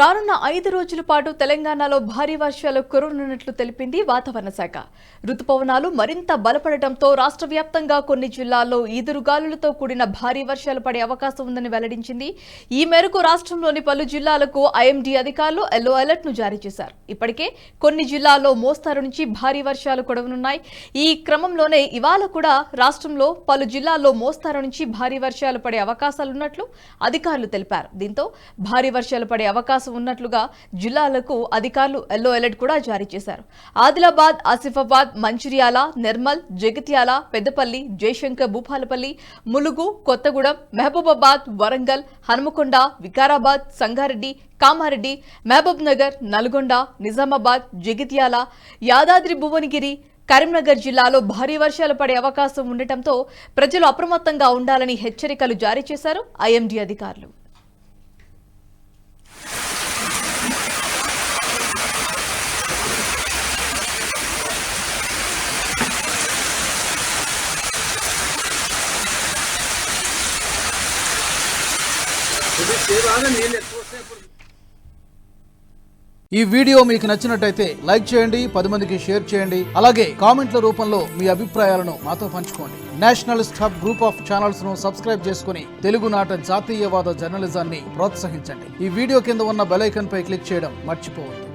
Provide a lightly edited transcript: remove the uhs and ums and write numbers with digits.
రానున్న 5 రోజుల పాటు తెలంగాణలో భారీ వర్షాలు కురవనున్నట్లు తెలిపింది వాతావరణ శాఖ. రుతుపవనాలు మరింత బలపడటంతో రాష్ట్ర వ్యాప్తంగా కొన్ని జిల్లాల్లో ఈదురుగాలులతో కూడిన భారీ వర్షాలు పడే అవకాశం ఉందని వెల్లడించింది. ఈ మేరకు రాష్ట్రంలోని పలు జిల్లాలకు ఐఎండీ అధికారులు ఎల్లో అలర్ట్ ను జారీ చేశారు. ఇప్పటికే కొన్ని జిల్లాల్లో మోస్తారు నుంచి భారీ వర్షాలు కురవనున్నాయి. ఈ క్రమంలోనే ఇవాళ కూడా రాష్ట్రంలో పలు జిల్లాల్లో మోస్తారు నుంచి భారీ వర్షాలు పడే అవకాశాలున్నట్లు అధికారులు తెలిపారు. దీంతో భారీ వర్షాలు పడే అవకాశం ఉన్నట్లుగా జిల్లాలకు అధికారులు ఎల్లో అలర్ట్ కూడా జారీ చేశారు. ఆదిలాబాద్, ఆసిఫాబాద్, మంచిర్యాల, నిర్మల్, జగిత్యాల, పెద్దపల్లి, జయశంకర్, భూపాలపల్లి, ములుగు, కొత్తగూడెం, మహబూబాబాద్, వరంగల్, హనుమకొండ, వికారాబాద్, సంగారెడ్డి, కామారెడ్డి, మహబూబ్ నగర్, నల్గొండ, నిజామాబాద్, జగిత్యాల, యాదాద్రి, భువనగిరి, కరీంనగర్ జిల్లాలో భారీ వర్షాలు పడే అవకాశం ఉండటంతో ప్రజలు అప్రమత్తంగా ఉండాలని హెచ్చరికలు జారీ చేశారు ఐఎండీ అధికారులు. ఈ వీడియో మీకు నచ్చినట్టయితే లైక్ చేయండి, 10 మందికి షేర్ చేయండి. అలాగే కామెంట్ల రూపంలో మీ అభిప్రాయాలను మాతో పంచుకోండి. Nationalist hub group of channels ను సబ్స్క్రైబ్ చేసుకుని తెలుగునాట జాతీయవాద జర్నలిజాన్ని ప్రోత్సహించండి. ఈ వీడియో కింద ఉన్న బెల్ ఐకాన్ పై క్లిక్ చేయడం మర్చిపోవద్దు.